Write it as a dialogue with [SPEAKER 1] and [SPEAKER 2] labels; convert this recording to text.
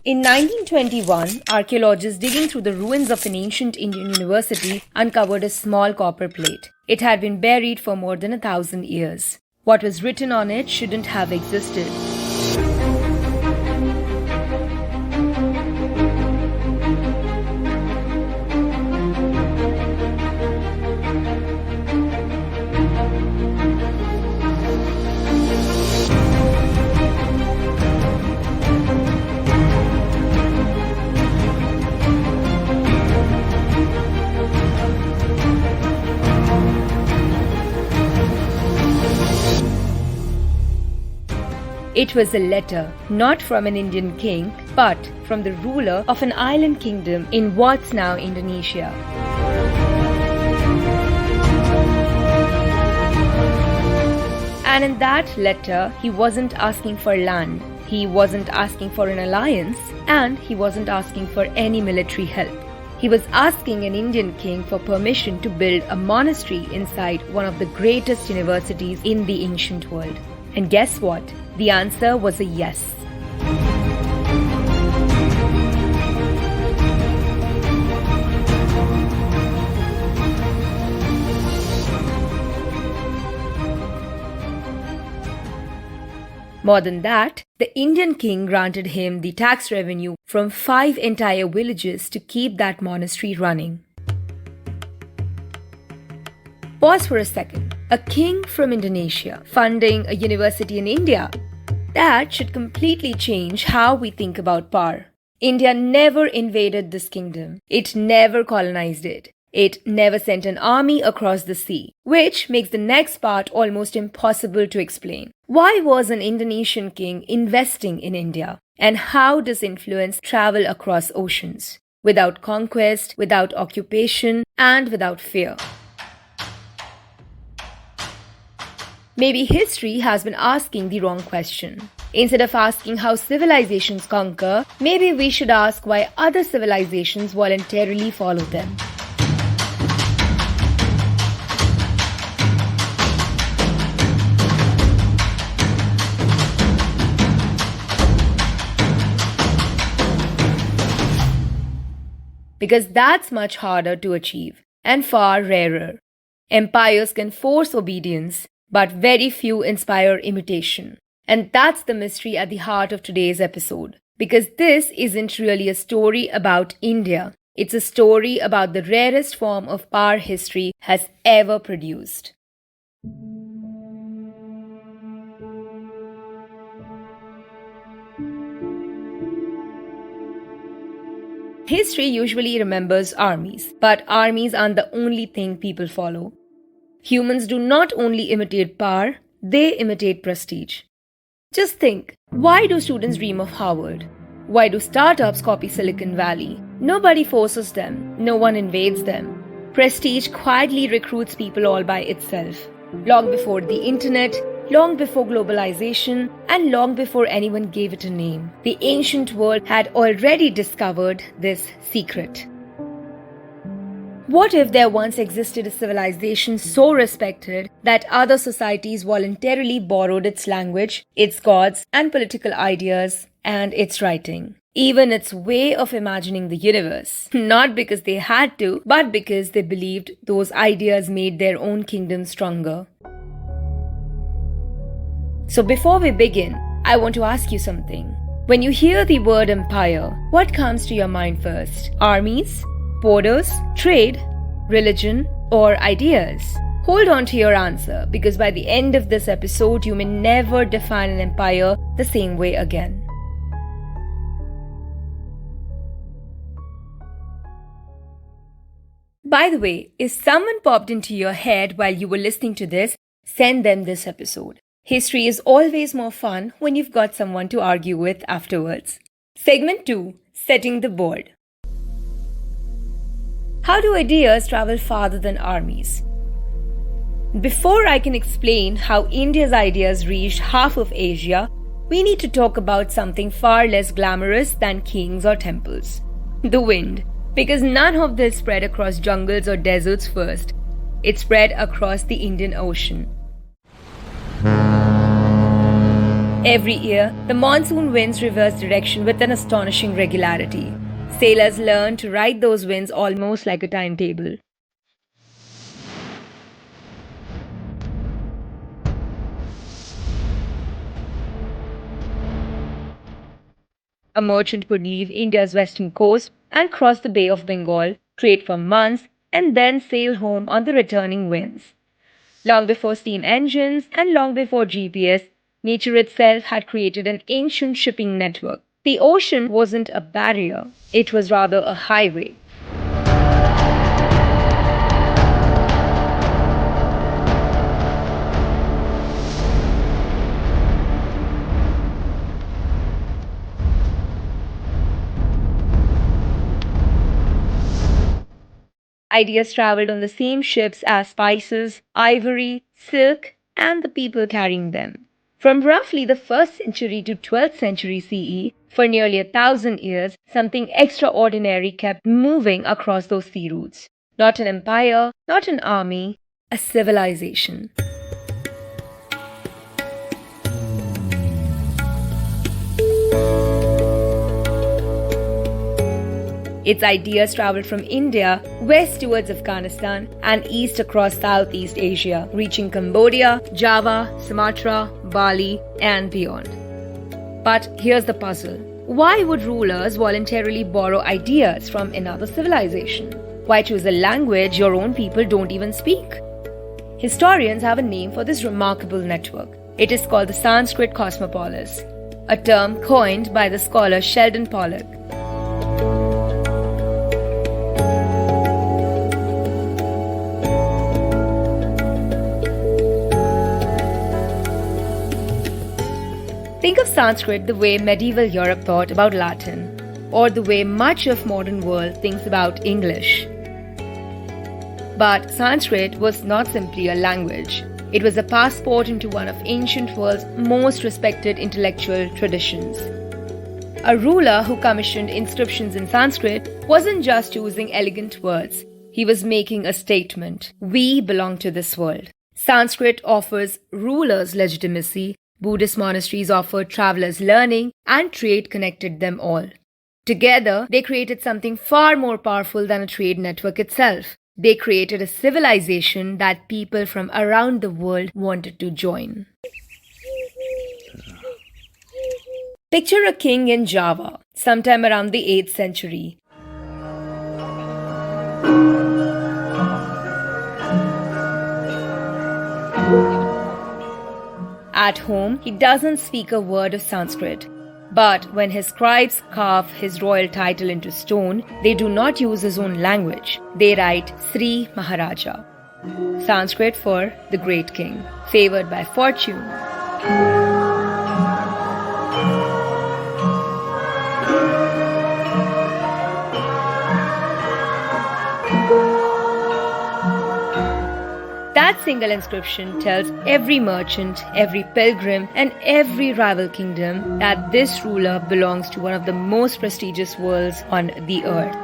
[SPEAKER 1] In 1921, archaeologists digging through the ruins of an ancient Indian university uncovered a small copper plate. It had been buried for more than 1,000 years. What was written on it shouldn't have existed. It was a letter, not from an Indian king, but from the ruler of an island kingdom in what's now Indonesia. And in that letter, he wasn't asking for land, he wasn't asking for an alliance, and he wasn't asking for any military help. He was asking an Indian king for permission to build a monastery inside one of the greatest universities in the ancient world. And guess what? The answer was a yes. More than that, the Indian king granted him the tax revenue from 5 entire villages to keep that monastery running. Pause for a second. A king from Indonesia funding a university in India? That should completely change how we think about power. India never invaded this kingdom. It never colonized it. It never sent an army across the sea, which makes the next part almost impossible to explain. Why was an Indonesian king investing in India? And how does influence travel across oceans? Without conquest, without occupation, and without fear. Maybe history has been asking the wrong question. Instead of asking how civilizations conquer, maybe we should ask why other civilizations voluntarily follow them. Because that's much harder to achieve and far rarer. Empires can force obedience, but very few inspire imitation. And that's the mystery at the heart of today's episode. Because this isn't really a story about India. It's a story about the rarest form of power history has ever produced. History usually remembers armies, but armies aren't the only thing people follow. Humans do not only imitate power, they imitate prestige. Just think, why do students dream of Harvard? Why do startups copy Silicon Valley? Nobody forces them, no one invades them. Prestige quietly recruits people all by itself. Long before the internet, long before globalization, and long before anyone gave it a name, the ancient world had already discovered this secret. What if there once existed a civilization so respected that other societies voluntarily borrowed its language, its gods and political ideas, and its writing? Even its way of imagining the universe. Not because they had to, but because they believed those ideas made their own kingdom stronger. So before we begin, I want to ask you something. When you hear the word empire, what comes to your mind first? Armies? Borders, trade, religion, or ideas? Hold on to your answer, because by the end of this episode, you may never define an empire the same way again. By the way, if someone popped into your head while you were listening to this, send them this episode. History is always more fun when you've got someone to argue with afterwards. Segment 2, Setting the Board. How do ideas travel farther than armies? Before I can explain how India's ideas reached half of Asia, we need to talk about something far less glamorous than kings or temples. The wind. Because none of this spread across jungles or deserts first. It spread across the Indian Ocean. Every year, the monsoon winds reverse direction with an astonishing regularity. Sailors learn to ride those winds almost like a timetable. A merchant would leave India's western coast and cross the Bay of Bengal, trade for months, and then sail home on the returning winds. Long before steam engines and long before GPS, nature itself had created an ancient shipping network. The ocean wasn't a barrier, it was rather a highway. Ideas traveled on the same ships as spices, ivory, silk, and the people carrying them. From roughly the 1st century to 12th century CE, for nearly 1,000 years, something extraordinary kept moving across those sea routes. Not an empire, not an army, a civilization. Its ideas traveled from India west towards Afghanistan and east across Southeast Asia, reaching Cambodia, Java, Sumatra, Bali, and beyond. But here's the puzzle. Why would rulers voluntarily borrow ideas from another civilization? Why choose a language your own people don't even speak? Historians have a name for this remarkable network. It is called the Sanskrit cosmopolis, a term coined by the scholar Sheldon Pollock. Think of Sanskrit the way medieval Europe thought about Latin, or the way much of modern world thinks about English. But Sanskrit was not simply a language. It was a passport into one of ancient world's most respected intellectual traditions. A ruler who commissioned inscriptions in Sanskrit wasn't just choosing elegant words. He was making a statement. We belong to this world. Sanskrit offers rulers legitimacy. Buddhist monasteries offered travelers learning, and trade connected them all. Together, they created something far more powerful than a trade network itself. They created a civilization that people from around the world wanted to join. Picture a king in Java, sometime around the 8th century. At home, he doesn't speak a word of Sanskrit. But when his scribes carve his royal title into stone, they do not use his own language. They write Sri Maharaja, Sanskrit for the great king, favored by fortune. That single inscription tells every merchant, every pilgrim, and every rival kingdom that this ruler belongs to one of the most prestigious worlds on the earth.